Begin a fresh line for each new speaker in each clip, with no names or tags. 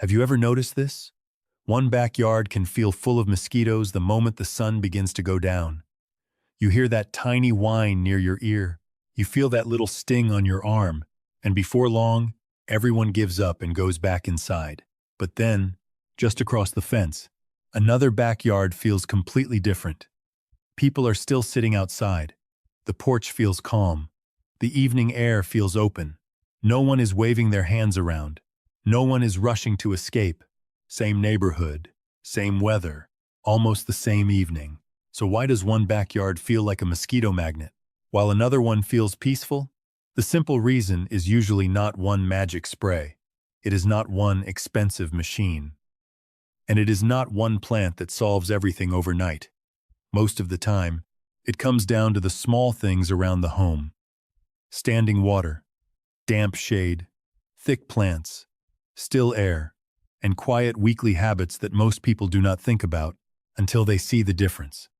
Have you ever noticed this? One backyard can feel full of mosquitoes the moment the sun begins to go down. You hear that tiny whine near your ear. You feel that little sting on your arm. And before long, everyone gives up and goes back inside. But then, just across the fence, another backyard feels completely different. People are still sitting outside. The porch feels calm. The evening air feels open. No one is waving their hands around. No one is rushing to escape. Same neighborhood, same weather, almost the same evening. So why does one backyard feel like a mosquito magnet, while another one feels peaceful? The simple reason is usually not one magic spray. It is not one expensive machine. And it is not one plant that solves everything overnight. Most of the time, it comes down to the small things around the home. Standing water, damp shade, thick plants, still air, and quiet weekly habits that most people do not think about until they see the difference.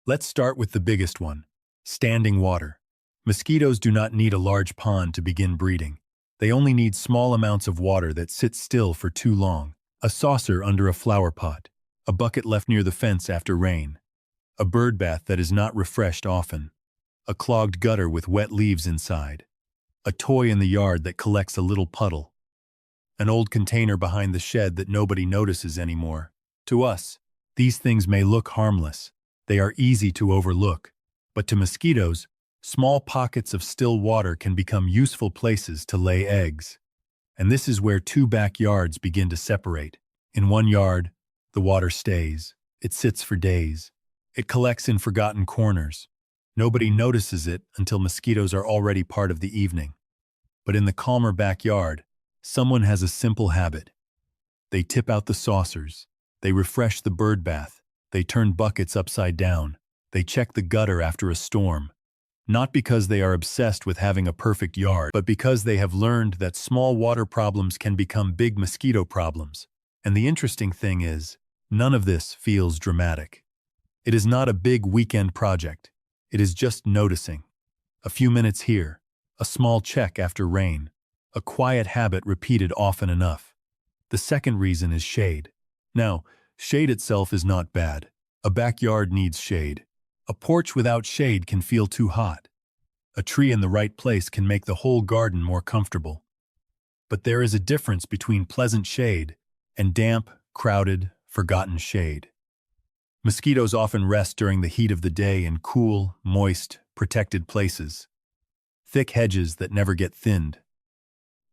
Let's start with the biggest one, standing water. Mosquitoes do not need a large pond to begin breeding. They only need small amounts of water that sit still for too long. A saucer under a flower pot, a bucket left near the fence after rain, a bird bath that is not refreshed often, a clogged gutter with wet leaves inside, a toy in the yard that collects a little puddle, an old container behind the shed that nobody notices anymore. To us, these things may look harmless. They are easy to overlook. But to mosquitoes, small pockets of still water can become useful places to lay eggs. And this is where two backyards begin to separate. In one yard, the water stays. It sits for days. It collects in forgotten corners. Nobody notices it until mosquitoes are already part of the evening. But in the calmer backyard, someone has a simple habit. They tip out the saucers. They refresh the bird bath. They turn buckets upside down. They check the gutter after a storm. Not because they are obsessed with having a perfect yard, but because they have learned that small water problems can become big mosquito problems. And the interesting thing is, none of this feels dramatic. It is not a big weekend project. It is just noticing. A few minutes here, a small check after rain, a quiet habit repeated often enough. The second reason is shade. Now, shade itself is not bad. A backyard needs shade. A porch without shade can feel too hot. A tree in the right place can make the whole garden more comfortable. But there is a difference between pleasant shade and damp, crowded, forgotten shade. Mosquitoes often rest during the heat of the day in cool, moist, protected places. Thick hedges that never get thinned.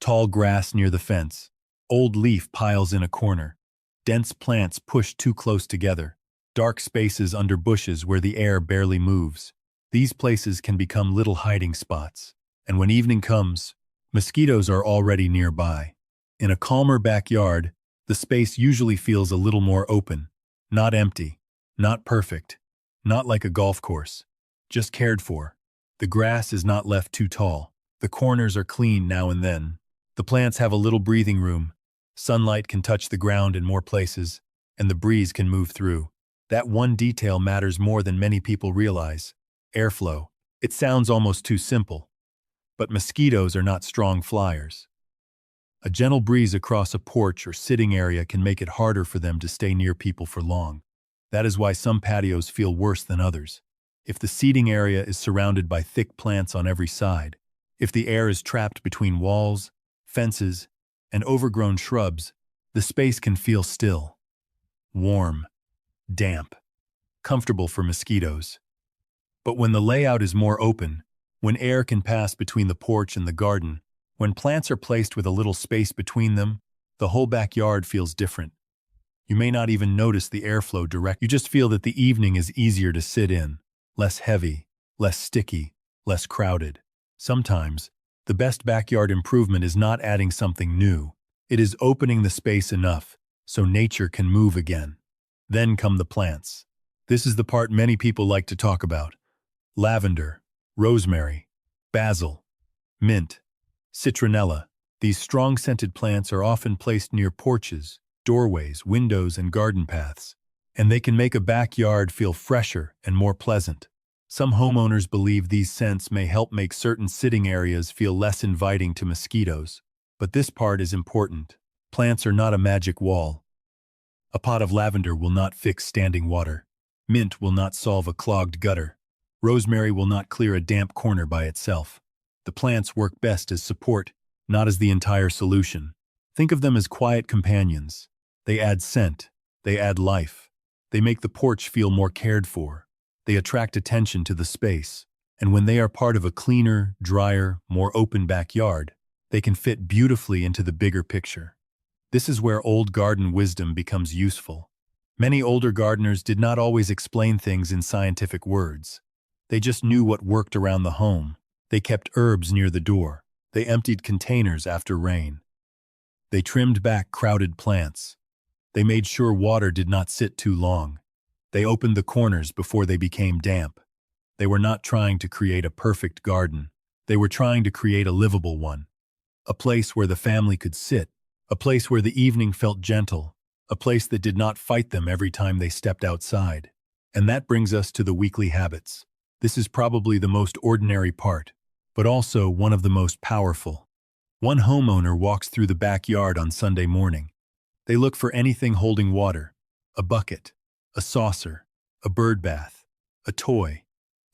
Tall grass near the fence. Old leaf piles in a corner. Dense plants pushed too close together. Dark spaces under bushes where the air barely moves. These places can become little hiding spots. And when evening comes, mosquitoes are already nearby. In a calmer backyard, the space usually feels a little more open. Not empty. Not perfect. Not like a golf course. Just cared for. The grass is not left too tall. The corners are clean now and then. The plants have a little breathing room. Sunlight can touch the ground in more places, and the breeze can move through. That one detail matters more than many people realize. Airflow. It sounds almost too simple. But mosquitoes are not strong flyers. A gentle breeze across a porch or sitting area can make it harder for them to stay near people for long. That is why some patios feel worse than others. If the seating area is surrounded by thick plants on every side, if the air is trapped between walls, fences, and overgrown shrubs, the space can feel still, warm, damp, comfortable for mosquitoes. But when the layout is more open, when air can pass between the porch and the garden, when plants are placed with a little space between them, the whole backyard feels different. You may not even notice the airflow direct. You just feel that the evening is easier to sit in, less heavy, less sticky, less crowded. Sometimes, the best backyard improvement is not adding something new. It is opening the space enough so nature can move again. Then come the plants. This is the part many people like to talk about. Lavender, rosemary, basil, mint, citronella. These strong-scented plants are often placed near porches, doorways, windows, and garden paths, and they can make a backyard feel fresher and more pleasant. Some homeowners believe these scents may help make certain sitting areas feel less inviting to mosquitoes, but this part is important. Plants are not a magic wall. A pot of lavender will not fix standing water. Mint will not solve a clogged gutter. Rosemary will not clear a damp corner by itself. The plants work best as support, not as the entire solution. Think of them as quiet companions. They add scent. They add life. They make the porch feel more cared for. They attract attention to the space. And when they are part of a cleaner, drier, more open backyard, they can fit beautifully into the bigger picture. This is where old garden wisdom becomes useful. Many older gardeners did not always explain things in scientific words. They just knew what worked around the home. They kept herbs near the door. They emptied containers after rain. They trimmed back crowded plants. They made sure water did not sit too long. They opened the corners before they became damp. They were not trying to create a perfect garden. They were trying to create a livable one. A place where the family could sit. A place where the evening felt gentle. A place that did not fight them every time they stepped outside. And that brings us to the weekly habits. This is probably the most ordinary part, but also one of the most powerful. One homeowner walks through the backyard on Sunday morning. They look for anything holding water: a bucket, a saucer, a bird bath, a toy,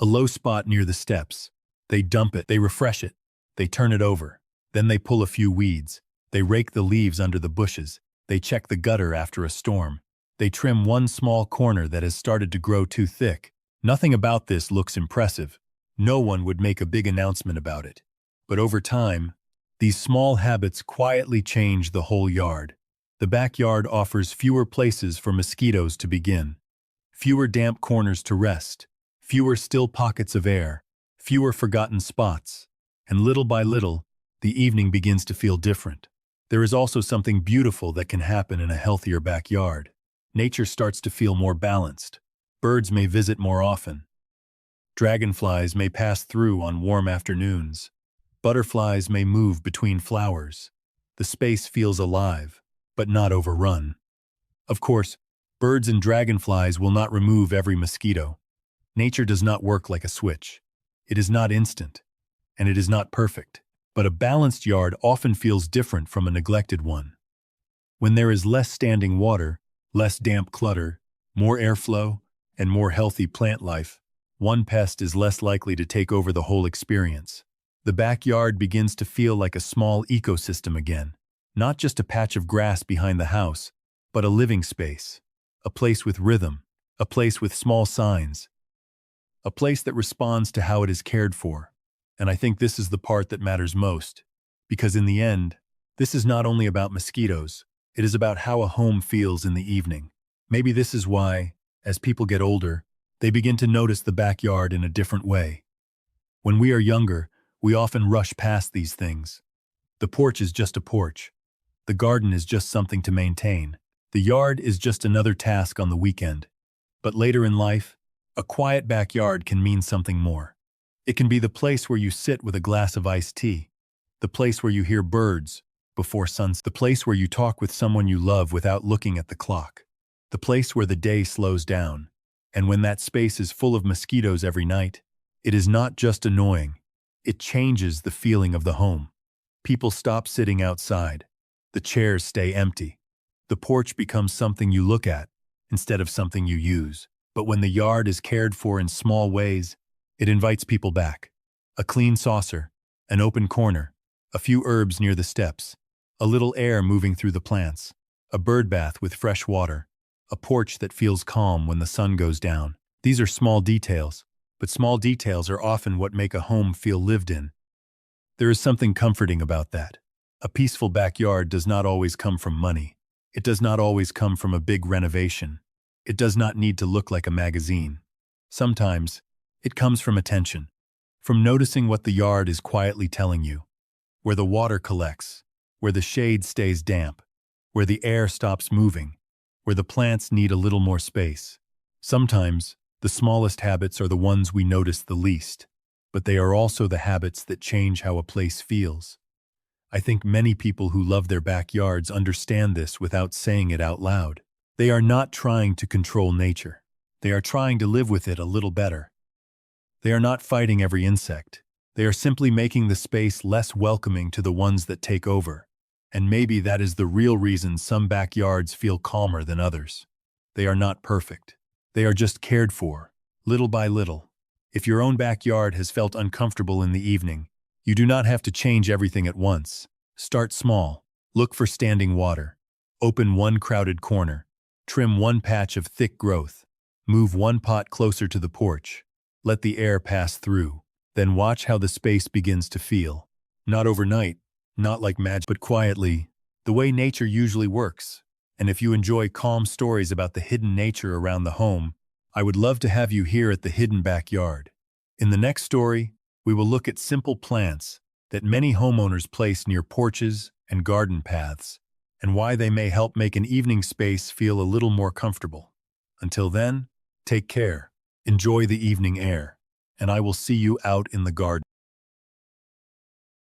a low spot near the steps. They dump it, they refresh it, they turn it over. Then they pull a few weeds. They rake the leaves under the bushes. They check the gutter after a storm. They trim one small corner that has started to grow too thick. Nothing about this looks impressive. No one would make a big announcement about it. But over time, these small habits quietly change the whole yard. The backyard offers fewer places for mosquitoes to begin, fewer damp corners to rest, fewer still pockets of air, fewer forgotten spots. And little by little, the evening begins to feel different. There is also something beautiful that can happen in a healthier backyard. Nature starts to feel more balanced. Birds may visit more often. Dragonflies may pass through on warm afternoons. Butterflies may move between flowers. The space feels alive, but not overrun. Of course, birds and dragonflies will not remove every mosquito. Nature does not work like a switch. It is not instant, and it is not perfect. But a balanced yard often feels different from a neglected one. When there is less standing water, less damp clutter, more airflow, and more healthy plant life, one pest is less likely to take over the whole experience. The backyard begins to feel like a small ecosystem again, not just a patch of grass behind the house, but a living space, a place with rhythm, a place with small signs, a place that responds to how it is cared for. And I think this is the part that matters most, because in the end, this is not only about mosquitoes, it is about how a home feels in the evening. Maybe this is why, as people get older, they begin to notice the backyard in a different way. When we are younger, we often rush past these things. The porch is just a porch. The garden is just something to maintain. The yard is just another task on the weekend. But later in life, a quiet backyard can mean something more. It can be the place where you sit with a glass of iced tea, the place where you hear birds before sunset, the place where you talk with someone you love without looking at the clock, the place where the day slows down. And when that space is full of mosquitoes every night, it is not just annoying, it changes the feeling of the home. People stop sitting outside. The chairs stay empty. The porch becomes something you look at instead of something you use. But when the yard is cared for in small ways, it invites people back. A clean saucer, an open corner, a few herbs near the steps, a little air moving through the plants, a bird bath with fresh water, a porch that feels calm when the sun goes down. These are small details, but small details are often what make a home feel lived in. There is something comforting about that. A peaceful backyard does not always come from money. It does not always come from a big renovation. It does not need to look like a magazine. Sometimes, it comes from attention, from noticing what the yard is quietly telling you, where the water collects, where the shade stays damp, where the air stops moving, where the plants need a little more space. Sometimes, the smallest habits are the ones we notice the least, but they are also the habits that change how a place feels. I think many people who love their backyards understand this without saying it out loud. They are not trying to control nature. They are trying to live with it a little better. They are not fighting every insect. They are simply making the space less welcoming to the ones that take over. And maybe that is the real reason some backyards feel calmer than others. They are not perfect. They are just cared for, little by little. If your own backyard has felt uncomfortable in the evening, you do not have to change everything at once. Start small. Look for standing water. Open one crowded corner. Trim one patch of thick growth. Move one pot closer to the porch. Let the air pass through. Then watch how the space begins to feel. Not overnight, not like magic, but quietly, the way nature usually works. And if you enjoy calm stories about the hidden nature around the home, I would love to have you here at the Hidden Backyard. In the next story, we will look at simple plants that many homeowners place near porches and garden paths, and why they may help make an evening space feel a little more comfortable. Until then, take care, enjoy the evening air, and I will see you out in the garden.